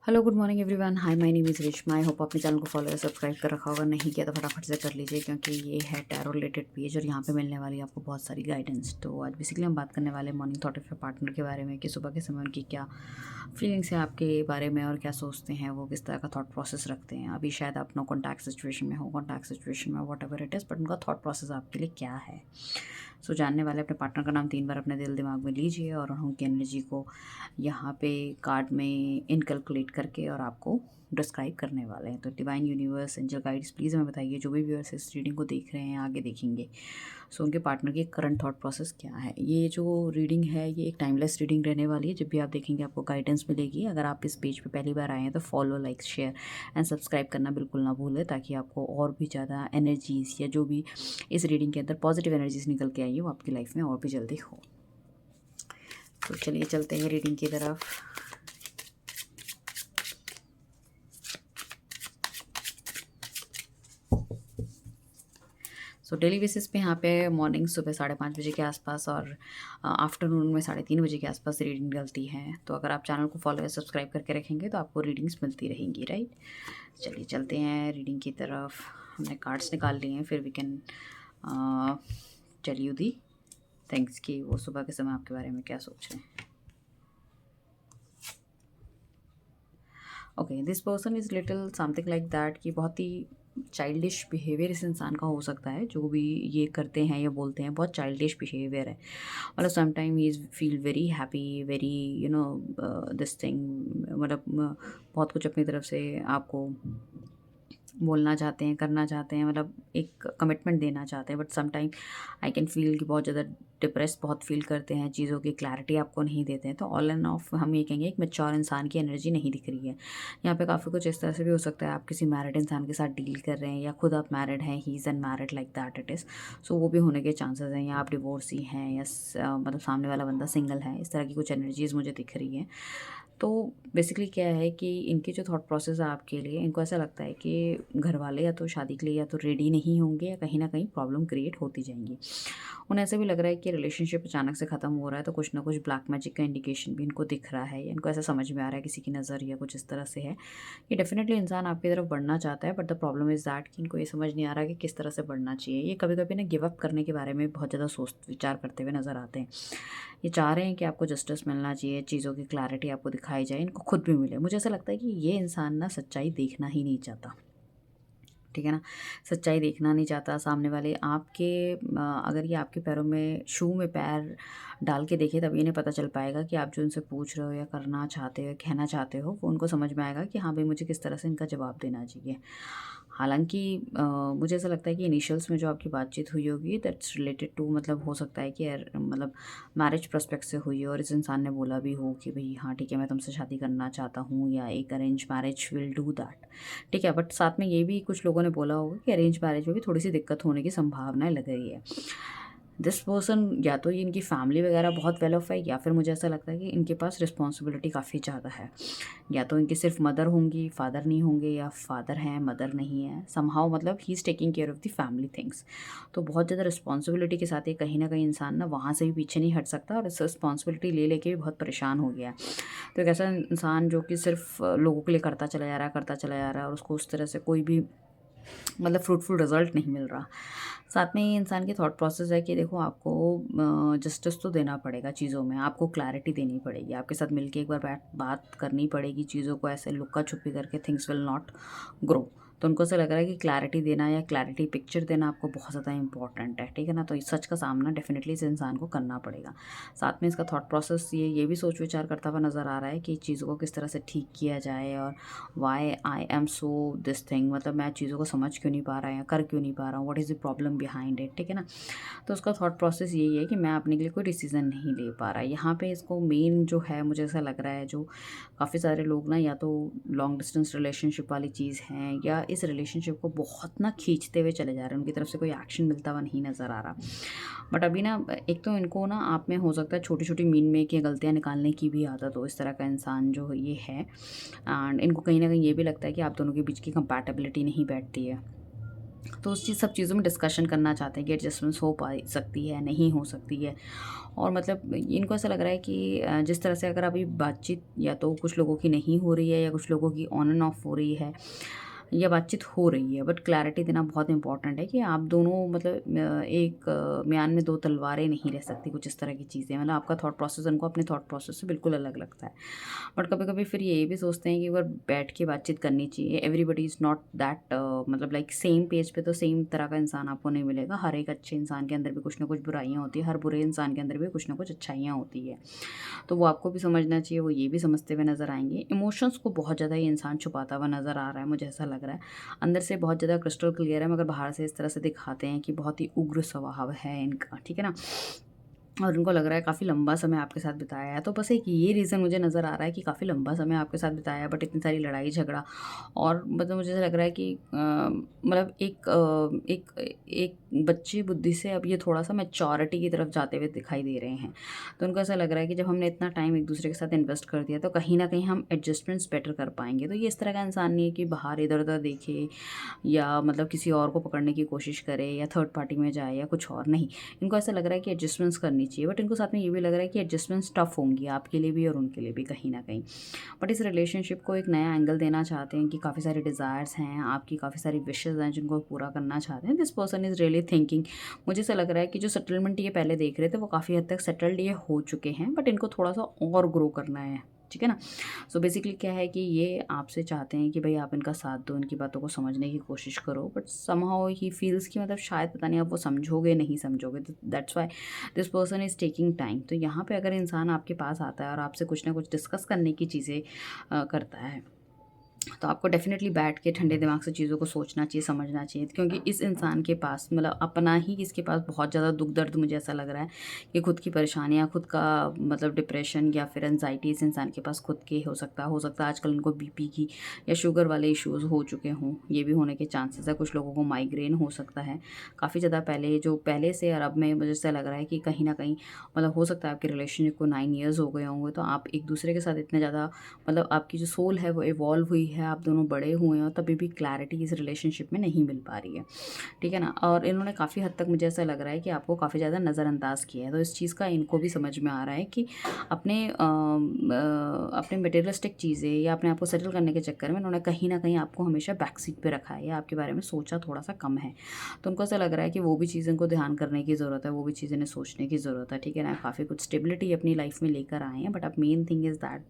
Hello good morning everyone. Hi, my name is Rishma. I hope अपने channel को follow या subscribe कर रखा होगा। नहीं किया तो फटाफट से कर लीजिए, क्योंकि ये है टैरो रिलेटेड पेज और यहाँ पे मिलने वाली है आपको बहुत सारी गाइडेंस। तो आज बेसिकली हम बात करने वाले मॉर्निंग थॉट ऑफ पार्टनर के बारे में कि सुबह के समय उनकी क्या फीलिंग्स हैं आपके बारे में और क्या सोचते हैं, वो किस तरह का थॉट प्रोसेस रखते हैं। अभी शायद आप नो कॉन्टैक्ट सिचुएशन में हो, कॉन्टैक्ट सिचुएशन में, what ever it is, but उनका थॉट प्रोसेस आपके लिए क्या है। सो जानने वाले अपने पार्टनर का नाम 3 बार अपने दिल दिमाग में लीजिए और उनकी एनर्जी को यहाँ पे कार्ड में इनकैलकुलेट करके और आपको डिस्क्राइब करने वाले हैं। तो divine universe, angel guides, please हमें बताइए, जो भी व्यूअर्स इस रीडिंग को देख रहे हैं, आगे देखेंगे, सो उनके पार्टनर की करंट थॉट प्रोसेस क्या है। ये जो रीडिंग है ये एक टाइमलेस रीडिंग रहने वाली है। जब भी आप देखेंगे आपको गाइडेंस मिलेगी। अगर आप इस पेज पे पहली बार आए हैं तो follow, like, share and subscribe करना बिल्कुल ना भूलें, ताकि आपको और भी ज़्यादा एनर्जीज़ या जो भी इस रीडिंग के अंदर पॉजिटिव एनर्जीज निकल के आई है वो आपकी लाइफ में और भी जल्दी हो। तो चलिए चलते हैं रीडिंग की तरफ। सो डेली बेसिस पे यहाँ पे मॉर्निंग सुबह 5:30 बजे के आसपास और आफ्टरनून में 3:30 बजे के आसपास रीडिंग निकलती है। तो अगर आप चैनल को फॉलो या सब्सक्राइब करके रखेंगे तो आपको रीडिंग्स मिलती रहेंगी, राइट। चलिए चलते हैं रीडिंग की तरफ। हमने कार्ड्स निकाल लिए हैं, फिर we can tell you the things कि वो सुबह के समय आपके बारे में क्या सोच रहे हैं। Okay, this person is little something like that कि बहुत ही चाइल्डिश बिहेवियर इस इंसान का हो सकता है। जो भी ये करते हैं या बोलते हैं बहुत चाइल्डिश बिहेवियर है। मतलब some time he is feel very happy, very this thing, मतलब बहुत कुछ अपनी तरफ से आपको बोलना चाहते हैं, करना चाहते हैं, मतलब एक कमिटमेंट देना चाहते हैं। But some time I can feel कि बहुत ज़्यादा डिप्रेस बहुत फील करते हैं, चीज़ों की क्लैरिटी आपको नहीं देते हैं। तो ऑल एंड ऑफ हम ये कहेंगे एक मैच्योर इंसान की एनर्जी नहीं दिख रही है यहाँ पे। काफ़ी कुछ इस तरह से भी हो सकता है आप किसी मैरिड इंसान के साथ डील कर रहे हैं, या खुद आप मैरिड हैं, he is unmarried, like that it is. So वो भी होने के चांसेस हैं, या आप डिवोर्सी हैं, या मतलब सामने वाला बंदा सिंगल है। इस तरह की कुछ एनर्जीज मुझे दिख रही हैं। तो बेसिकली क्या है कि इनके जो थॉट प्रोसेस है आपके लिए, इनको ऐसा लगता है कि घर वाले या तो शादी के लिए या तो रेडी नहीं होंगे, या कहीं ना कहीं प्रॉब्लम क्रिएट होती जाएंगी। उन्हें ऐसा भी लग रहा है कि रिलेशनशिप अचानक से ख़त्म हो रहा है, तो कुछ ना कुछ ब्लैक मैजिक का इंडिकेशन भी इनको दिख रहा है, या इनको ऐसा समझ में आ रहा है किसी की नज़र या कुछ इस तरह से है। ये डेफिनेटली इंसान आपकी तरफ बढ़ना चाहता है, but the problem is that कि इनको ये समझ नहीं आ रहा कि किस तरह से बढ़ना चाहिए। ये कभी कभी ना गिव अप करने के बारे में बहुत ज़्यादा सोच विचार करते हुए नज़र आते हैं। ये चाह रहे हैं कि आपको जस्टिस मिलना चाहिए, चीज़ों की क्लैरिटी आपको दिखाई जाए, इनको खुद भी मिले। मुझे ऐसा लगता है कि ये इंसान ना सच्चाई देखना ही नहीं चाहता, ठीक है ना। सच्चाई देखना नहीं चाहता सामने वाले आपके। अगर ये आपके पैरों में, शू में पैर डाल के देखे, तब इन्हें पता चल पाएगा कि आप जो उनसे पूछ रहे हो या करना चाहते हो, कहना चाहते हो, वो उनको समझ में आएगा कि हाँ भाई, मुझे किस तरह से इनका जवाब देना चाहिए। हालांकि मुझे ऐसा लगता है कि इनिशियल्स में जो आपकी बातचीत हुई होगी, दैट्स रिलेटेड टू, मतलब हो सकता है कि मतलब मैरिज प्रोस्पेक्ट से हुई हो, और इस इंसान ने बोला भी हो कि भाई हाँ ठीक है, मैं तुमसे शादी करना चाहता हूँ, या एक arrange marriage will do that, ठीक है। बट साथ में ये भी कुछ लोगों ने बोला होगा कि अरेंज मैरिज में भी थोड़ी सी दिक्कत होने की संभावनाएं लग रही है। दिस पर्सन, या तो ये इनकी फैमिली वगैरह बहुत वेल ऑफ है, या फिर मुझे ऐसा लगता है कि इनके पास रिस्पॉन्सिबिलिटी काफ़ी ज़्यादा है। या तो इनकी सिर्फ मदर होंगी, फादर नहीं होंगे, या फादर हैं मदर नहीं है, समहाउ मतलब he is taking care of the family things. तो बहुत ज़्यादा रिस्पॉन्सिबिलिटी के साथ ये कहीं ना कहीं इंसान ना वहाँ से भी पीछे नहीं हट सकता, और इस रिस्पॉन्सिबिलिटी ले लेके भी बहुत परेशान हो गया है। तो एक ऐसा इंसान जो कि सिर्फ लोगों के लिए करता चला जा रहा है, करता चला जा रहा है, और उसको उस तरह से कोई भी मतलब फ्रूटफुल रिजल्ट नहीं मिल रहा। साथ में ये इंसान की थॉट प्रोसेस है कि देखो, आपको जस्टिस तो देना पड़ेगा चीज़ों में, आपको क्लैरिटी देनी पड़ेगी, आपके साथ मिलके एक बार बैठ बात करनी पड़ेगी। चीज़ों को ऐसे लुक्का छुपी करके थिंग्स विल नॉट ग्रो। तो उनको ऐसा लग रहा है कि क्लैरिटी देना या क्लैरिटी पिक्चर देना आपको बहुत ज़्यादा इंपॉर्टेंट है, ठीक है ना। तो इस सच का सामना डेफिनेटली इस इंसान को करना पड़ेगा। साथ में इसका थॉट प्रोसेस ये भी सोच विचार करता हुआ नज़र आ रहा है कि चीज़ों को किस तरह से ठीक किया जाए, और why I am so this thing, मतलब मैं चीज़ों को समझ क्यों नहीं पा रहा या कर क्यों नहीं पा रहा हूँ, what is the problem behind it, ठीक है ना। तो उसका थॉट प्रोसेस यही है कि मैं अपने लिए कोई डिसीज़न नहीं ले पा रहा। यहाँ पे इसको मेन जो है, मुझे ऐसा लग रहा है, जो काफ़ी सारे लोग ना या तो लॉन्ग डिस्टेंस रिलेशनशिप वाली चीज़ हैं, या इस रिलेशनशिप को बहुत ना खींचते हुए चले जा रहे हैं, उनकी तरफ से कोई एक्शन मिलता हुआ नहीं नज़र आ रहा। बट अभी ना, एक तो इनको ना आप में हो सकता है छोटी छोटी मीन मेक या गलतियाँ निकालने की भी आदत हो, इस तरह का इंसान जो ये है। एंड इनको कहीं ना कहीं ये भी लगता है कि आप दोनों के बीच की कंपैटिबिलिटी नहीं बैठती है। तो उस चीज़ सब चीज़ों में डिस्कशन करना चाहते हैं कि एडजस्टमेंट्स हो पा सकती है, नहीं हो सकती है। और मतलब इनको ऐसा लग रहा है कि जिस तरह से अगर अभी बातचीत या तो कुछ लोगों की नहीं हो रही है या कुछ लोगों की ऑन एंड ऑफ हो रही है या बातचीत हो रही है, बट क्लैरिटी देना बहुत इंपॉर्टेंट है कि आप दोनों मतलब एक म्यान में दो तलवारें नहीं रह सकती, कुछ इस तरह की चीज़ें। मतलब आपका थॉट प्रोसेस उनको अपने थॉट प्रोसेस से बिल्कुल अलग लगता है। बट कभी कभी फिर ये भी सोचते हैं कि अगर बैठ के बातचीत करनी चाहिए, एवरीबडी इज़ नॉट दैट मतलब लाइक सेम पेज पे तो सेम तरह का इंसान आपको नहीं मिलेगा। हर एक अच्छे इंसान के अंदर भी कुछ ना कुछ बुराइयाँ होती है, हर बुरे इंसान के अंदर भी कुछ ना कुछ अच्छाइयाँ होती है। तो वो आपको भी समझना चाहिए, वो ये भी समझते हुए नज़र आएंगे। इमोशंस को बहुत ज़्यादा ये इंसान छुपाता हुआ नज़र आ रहा है, मुझे ऐसा लग रहा है। अंदर से बहुत ज़्यादा क्रिस्टल क्लियर है, मगर बाहर से इस तरह से दिखाते हैं कि बहुत ही उग्र स्वभाव है इनका, ठीक है ना। और उनको लग रहा है काफ़ी लंबा समय आपके साथ बिताया है, तो बस एक ये रीज़न मुझे नज़र आ रहा है कि काफ़ी लंबा समय आपके साथ बिताया है, बट इतनी सारी लड़ाई झगड़ा। और मतलब मुझे ऐसा लग रहा है कि मतलब एक बच्ची बुद्धि से अब ये थोड़ा सा मैच्योरिटी की तरफ जाते हुए दिखाई दे रहे हैं। तो उनको ऐसा लग रहा है कि जब हमने इतना टाइम एक दूसरे के साथ इन्वेस्ट कर दिया तो कहीं ना कहीं हम एडजस्टमेंट्स बेटर कर पाएंगे। तो ये इस तरह का इंसान नहीं है कि बाहर इधर उधर देखे या मतलब किसी और को पकड़ने की कोशिश करे या थर्ड पार्टी में जाए या कुछ और नहीं। इनको ऐसा लग रहा है कि एडजस्टमेंट्स करनी चाहिए, बट इनको साथ में ये भी लग रहा है कि एडजस्टमेंट्स टफ होंगी आपके लिए भी और उनके लिए भी कहीं ना कहीं। बट इस रिलेशनशिप को एक नया एंगल देना चाहते हैं कि काफ़ी सारे डिज़ायर्स हैं आपकी, काफ़ी सारी विशेज़ हैं जिनको पूरा करना चाहते हैं। This person is really thinking. मुझे ऐसा लग रहा है कि जो सेटलमेंट ये पहले देख रहे थे वो काफ़ी हद तक सेटल्ड ये हो चुके हैं, बट इनको थोड़ा सा और ग्रो करना है, ठीक है ना। सो बेसिकली क्या है कि ये आपसे चाहते हैं कि भाई आप इनका साथ दो, इनकी बातों को समझने की कोशिश करो, बट समहाउ ही फील्स कि मतलब शायद पता नहीं आप वो समझोगे नहीं समझोगे। That's why this person is taking time. तो यहाँ पे अगर इंसान आपके पास आता है और आपसे कुछ ना कुछ डिस्कस करने की चीज़ें करता है, तो आपको डेफ़िनेटली बैठ के ठंडे दिमाग से चीज़ों को सोचना चाहिए, समझना चाहिए, क्योंकि इस इंसान के पास मतलब अपना ही इसके पास बहुत ज़्यादा दुःख दर्द मुझे ऐसा लग रहा है कि खुद की परेशानियाँ, खुद का मतलब डिप्रेशन या फिर एंग्ज़ायटी इस इंसान के पास खुद के हो सकता है आजकल इनको बीपी की या शुगर वाले इश्यूज़ हो चुके हों, ये भी होने के चांसेस है। कुछ लोगों को माइग्रेन हो सकता है काफ़ी ज़्यादा पहले, जो पहले से और अब में मुझे ऐसा लग रहा है कि कहीं न कहीं मतलब हो सकता है आपके रिलेशनशिप को 9 ईयर्स हो गए होंगे, तो आप एक दूसरे के साथ इतने ज़्यादा मतलब आपकी जो सोल है वो इवॉल्व हुई है, आप दोनों बड़े हुए हैं और तभी भी क्लैरिटी इस रिलेशनशिप में नहीं मिल पा रही है, ठीक है ना। और इन्होंने काफ़ी हद तक मुझे ऐसा लग रहा है कि आपको काफ़ी ज़्यादा नज़रअंदाज किया है, तो इस चीज़ का इनको भी समझ में आ रहा है कि अपने मटेरियलिस्टिक चीज़ें या अपने आप को सेटल करने के चक्कर में इन्होंने कहीं ना कहीं आपको हमेशा बैक सीट पे रखा है या आपके बारे में सोचा थोड़ा सा कम है। तो उनको ऐसा लग रहा है कि वो भी चीज़ें को ध्यान करने की ज़रूरत है, वो भी चीज़ें सोचने की ज़रूरत है, ठीक है ना। काफ़ी कुछ स्टेबिलिटी अपनी लाइफ में लेकर आए हैं, बट अब main thing is that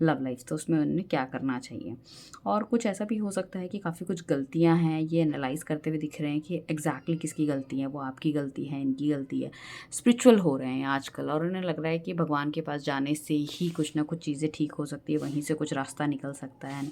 love life, तो उसमें उन्हें क्या करना चाहिए। और कुछ ऐसा भी हो सकता है कि काफ़ी कुछ गलतियां हैं, ये एनालाइज करते हुए दिख रहे हैं कि एग्जैक्टली किसकी गलती है, वो आपकी गलती है, इनकी गलती है। स्पिरिचुअल हो रहे हैं आजकल और उन्हें लग रहा है कि भगवान के पास जाने से ही कुछ ना कुछ चीज़ें ठीक हो सकती है, वहीं से कुछ रास्ता निकल सकता है, एंड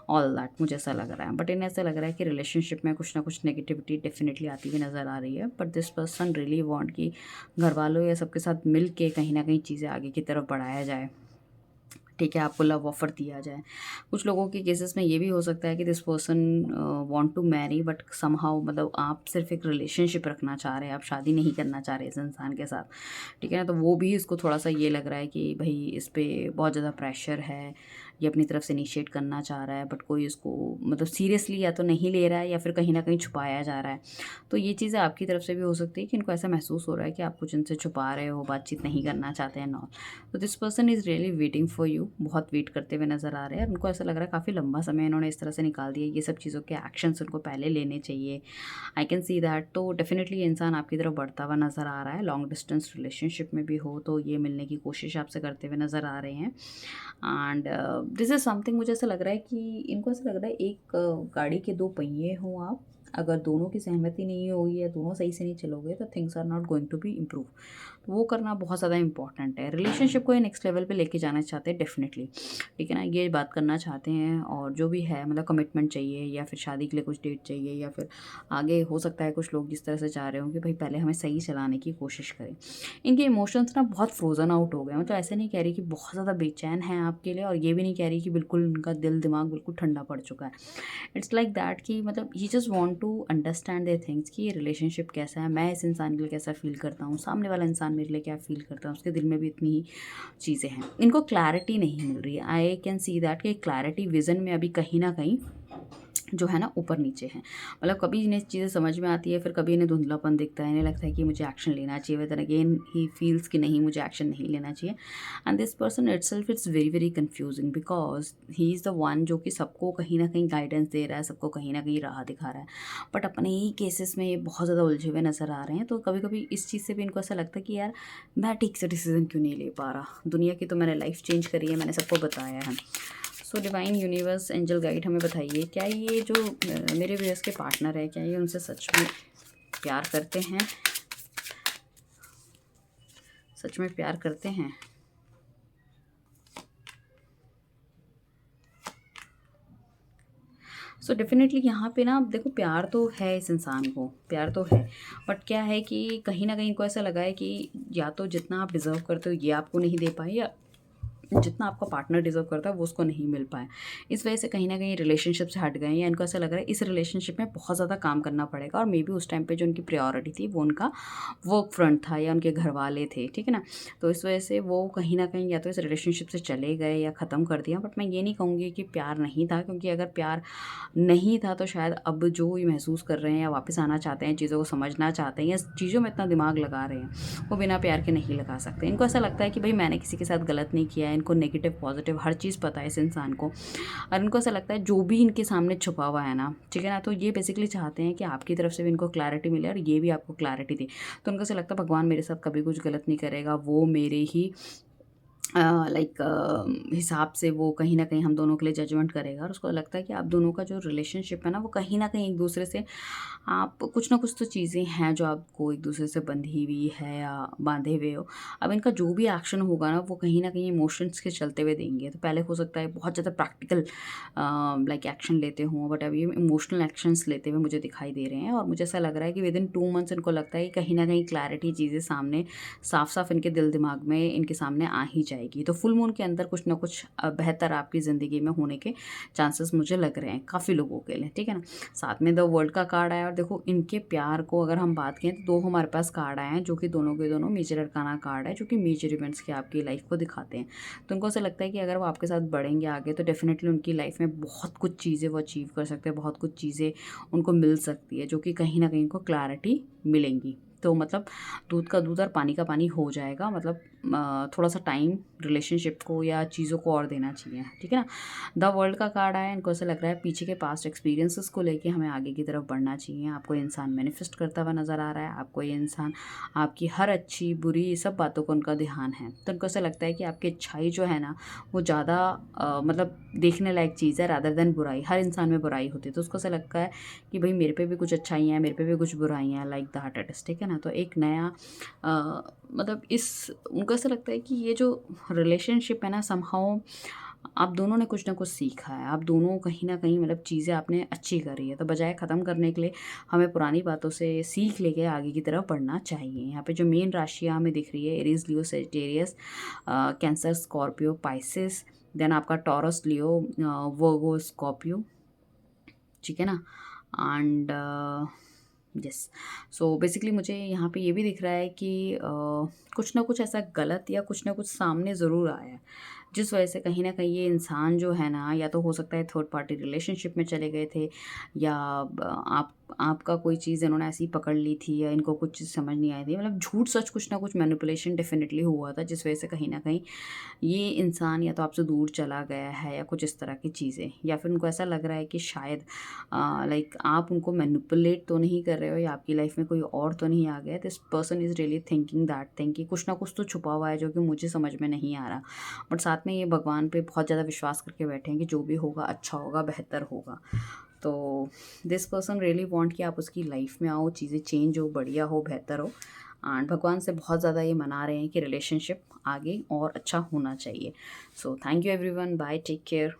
ऑल दैट मुझे ऐसा लग रहा है। बट इन्हें ऐसा लग रहा है कि रिलेशनशिप में कुछ ना कुछ नेगेटिविटी डेफिनेटली आती हुई नज़र आ रही है, but this person really want कि घर वालों या सबके साथ मिल के कहीं ना कहीं चीज़ें आगे की तरफ बढ़ाया जाए, ठीक है, आपको लव ऑफ़र दिया जाए। कुछ लोगों के केसेस में ये भी हो सकता है कि this person want to marry, but somehow मतलब आप सिर्फ एक रिलेशनशिप रखना चाह रहे हैं, आप शादी नहीं करना चाह रहे इस इंसान के साथ, ठीक है ना। तो वो भी इसको थोड़ा सा ये लग रहा है कि भाई इस पे बहुत ज़्यादा प्रेशर है, ये अपनी तरफ से इनिशिएट करना चाह रहा है, बट कोई इसको मतलब सीरियसली या तो नहीं ले रहा है या फिर कहीं ना कहीं छुपाया जा रहा है। तो ये चीज़ें आपकी तरफ से भी हो सकती है कि इनको ऐसा महसूस हो रहा है कि आप कुछ इनसे छुपा रहे हो, बातचीत नहीं करना चाहते हैं नॉल। तो this person is really waiting for you, बहुत वेट करते हुए नज़र आ रहे हैं। उनको ऐसा लग रहा है काफ़ी लंबा समय इन्होंने इस तरह से निकाल दिया, ये सब चीज़ों के एक्शंस उनको पहले लेने चाहिए, आई कैन सी दैट। तो डेफिनेटली ये इंसान आपकी तरफ बढ़ता हुआ नज़र आ रहा है, लॉन्ग डिस्टेंस रिलेशनशिप में भी हो तो ये मिलने की कोशिश आपसे करते हुए नज़र आ रहे हैं। एंड दिस इज़ समथिंग, मुझे ऐसा लग रहा है कि इनको ऐसा लग रहा है एक गाड़ी के दो पहिए हों आप, अगर दोनों की सहमति नहीं होगी या दोनों सही से नहीं चलोगे तो things are not going to be improve. तो वो करना बहुत ज़्यादा इंपॉर्टेंट है। रिलेशनशिप को ये नेक्स्ट लेवल पे लेके जाना चाहते हैं डेफिनेटली, ठीक है ना, ये बात करना चाहते हैं। और जो भी है मतलब कमिटमेंट चाहिए या फिर शादी के लिए कुछ डेट चाहिए या फिर आगे हो सकता है कुछ लोग जिस तरह से चाह रहे हो कि भाई पहले हमें सही चलाने की कोशिश करें। इनके इमोशंस ना बहुत फ्रोजन आउट हो गए, मतलब ऐसे नहीं कह रही कि बहुत ज़्यादा बेचैन है आपके लिए और ये भी नहीं कह रही कि बिल्कुल उनका दिल दिमाग बिल्कुल ठंडा पड़ चुका है। इट्स लाइक दैट कि मतलब he just want to understand their things कि ये रिलेशनशिप कैसा है, मैं इस इंसान के लिए कैसा फील करता हूँ, सामने वाला इंसान मेरे लिए क्या फील करता है, उसके दिल में भी इतनी ही चीज़ें हैं। इनको क्लैरिटी नहीं मिल रही है, आई कैन सी दैट कि क्लैरिटी विजन में अभी कहीं ना कहीं जो है ना ऊपर नीचे हैं। मतलब कभी इन्हें चीज़ें समझ में आती है, फिर कभी इन्हें धुंधलापन दिखता है, इन्हें लगता है कि मुझे एक्शन लेना चाहिए, देन अगेन ही फील्स कि नहीं, मुझे एक्शन नहीं लेना चाहिए। And this person itself it's very very confusing because he is the one जो कि सबको कहीं ना कहीं गाइडेंस दे रहा है, सबको कहीं ना कहीं राह दिखा रहा है, बट अपने ही केसेस में ये बहुत ज़्यादा उलझे हुए नज़र आ रहे हैं। तो कभी कभी इस चीज़ से भी इनको ऐसा लगता है कि यार मैं ठीक से डिसीजन क्यों नहीं ले पा रहा, दुनिया की तो मैंने लाइफ चेंज करी है, मैंने सबको बताया है। So divine universe angel guide हमें बताइए, क्या ये जो मेरे व्यूअर्स के पार्टनर है, क्या ये उनसे सच में प्यार करते हैं, सच में प्यार करते हैं? सो डेफिनेटली यहाँ पे ना आप देखो, प्यार तो है इस इंसान को, प्यार तो है, बट क्या है कि कहीं ना कहीं इनको ऐसा लगा है कि या तो जितना आप डिज़र्व करते हो ये आपको नहीं दे पाए, या जितना आपका पार्टनर डिज़र्व करता है वो उसको नहीं मिल पाया। इस वजह से कहीं न कहीं रिलेशनशिप से हट गए हैं, या इनको ऐसा लग रहा है इस रिलेशनशिप में बहुत ज़्यादा काम करना पड़ेगा, और मे बी उस टाइम पे जो उनकी प्रायोरिटी थी वो उनका वर्क फ्रंट था या उनके घर वाले थे, ठीक है ना? तो इस वजह से वो कहीं न कहीं या तो इस रिलेशनशिप से चले गए या ख़त्म कर दिया। बट मैं ये नहीं कहूँगी कि प्यार नहीं था, क्योंकि अगर प्यार नहीं था तो शायद अब जो ये महसूस कर रहे हैं या वापस आना चाहते हैं, चीज़ों को समझना चाहते हैं या चीज़ों में इतना दिमाग लगा रहे हैं, वो बिना प्यार के नहीं लगा सकते। इनको ऐसा लगता है कि भाई मैंने किसी के साथ गलत नहीं किया है, इनको नेगेटिव पॉजिटिव हर चीज़ पता है इस इंसान को, और इनको ऐसा लगता है जो भी इनके सामने छुपा हुआ है ना, ठीक है ना, तो ये बेसिकली चाहते हैं कि आपकी तरफ से भी इनको क्लैरिटी मिले और ये भी आपको क्लैरिटी दे। तो उनको ऐसा लगता है भगवान मेरे साथ कभी कुछ गलत नहीं करेगा, वो मेरे ही लाइक हिसाब से वो कहीं न कहीं हम दोनों के लिए जजमेंट करेगा, और उसको लगता है कि आप दोनों का जो रिलेशनशिप है ना, वो कहीं न कहीं एक-दूसरे से आप कुछ ना कुछ तो चीज़ें हैं जो आपको एक-दूसरे से बंधी हुई है या बाँधे हुए हो। अब इनका जो भी एक्शन होगा ना, वो कहीं न कहीं इमोशंस के चलते हुए देंगे। तो पहले हो सकता है बहुत ज़्यादा प्रैक्टिकल लाइक एक्शन लेते हों, बट अब ये इमोशनल एक्शंस लेते हुए मुझे दिखाई दे रहे हैं, और मुझे ऐसा लग रहा है कि विदिन 2 मंथ्स इनको लगता है कि कहीं न कहीं क्लैरिटी चीज़ें सामने साफ-साफ इनके दिल दिमाग में इनके सामने आ ही जाएगी। तो फुल मून के अंदर कुछ ना कुछ बेहतर आपकी ज़िंदगी में होने के चांसेस मुझे लग रहे हैं काफ़ी लोगों के लिए, ठीक है ना? साथ में द वर्ल्ड का कार्ड आया, और देखो इनके प्यार को अगर हम बात करें तो 2 हमारे पास कार्ड आए हैं, जो कि दोनों के दोनों मेजर अरकाना कार्ड है, जो कि मेजर इवेंट्स की आपकी लाइफ को दिखाते हैं। तो उनको ऐसा लगता है कि अगर वो आपके साथ बढ़ेंगे आगे तो डेफ़िनेटली उनकी लाइफ में बहुत कुछ चीज़ें वो अचीव कर सकते हैं, बहुत कुछ चीज़ें उनको मिल सकती है, जो कि कहीं न कहीं उनको क्लैरिटी मिलेंगी। तो मतलब दूध का दूध और पानी का पानी हो जाएगा, मतलब थोड़ा-सा टाइम रिलेशनशिप को या चीज़ों को और देना चाहिए, ठीक है ना? द वर्ल्ड का कार्ड आया, इनको ऐसा लग रहा है पीछे के पास्ट एक्सपीरियंसेस को लेके हमें आगे की तरफ बढ़ना चाहिए। आपको ये इंसान मैनिफेस्ट करता हुआ नज़र आ रहा है, आपको ये इंसान आपकी हर अच्छी, बुरी सब बातों को उनका ध्यान है। तो उनको ऐसा लगता है कि आपकी अच्छाई जो है ना, वो ज़्यादा मतलब देखने लायक चीज़ है रादर देन बुराई। हर इंसान में बुराई होती है, तो उसको ऐसा लगता है कि भई मेरे पे भी कुछ अच्छाइयाँ हैं, मेरे पे भी कुछ बुराइयाँ हैं, लाइक दैट इट इज़, ठीक है ना? तो एक नया मतलब इस उनको ऐसा लगता है कि ये जो रिलेशनशिप है ना, समहाउ आप दोनों ने कुछ ना कुछ सीखा है, आप दोनों कहीं न कहीं मतलब चीज़ें आपने अच्छी करी है, तो बजाय ख़त्म करने के लिए हमें पुरानी बातों से सीख लेके आगे की तरफ बढ़ना चाहिए। यहाँ पे जो मेन राशियाँ हमें दिख रही है, Aries, Leo, Sagittarius, Cancer, Scorpio, Pisces, then आपका टॉरस, लियो, वर्गो, स्कॉर्पियो, ठीक है ना? एंड यस, सो बेसिकली मुझे यहाँ पे ये भी दिख रहा है कि कुछ ना कुछ ऐसा गलत या कुछ ना कुछ सामने ज़रूर आया है, जिस वजह से कहीं न कहीं ये इंसान जो है ना, या तो हो सकता है थर्ड पार्टी रिलेशनशिप में चले गए थे, या आपका कोई चीज़ इन्होंने ऐसी पकड़ ली थी, या इनको कुछ चीज़ समझ नहीं आई थी, मतलब झूठ सच कुछ ना कुछ मैनिपुलेशन डेफ़िनेटली हुआ था, जिस वजह से कहीं न कहीं ये इंसान या तो आपसे दूर चला गया है, या कुछ इस तरह की चीज़ें, या फिर उनको ऐसा लग रहा है कि शायद लाइक आप उनको मैनिपुलेट तो नहीं कर रहे हो, या आपकी लाइफ में कोई और तो नहीं आ गया। This person is really thinking that thing कि कुछ ना कुछ तो छुपा हुआ है जो कि मुझे समझ में नहीं आ रहा, बट साथ में ये भगवान पे बहुत ज़्यादा विश्वास करके बैठे हैं कि जो भी होगा अच्छा होगा, बेहतर होगा। तो दिस पर्सन रियली वांट कि आप उसकी लाइफ में आओ, चीज़ें चेंज हो, बढ़िया हो, बेहतर हो, एंड भगवान से बहुत ज़्यादा ये मना रहे हैं कि रिलेशनशिप आगे और अच्छा होना चाहिए। So thank you everyone, bye, take care.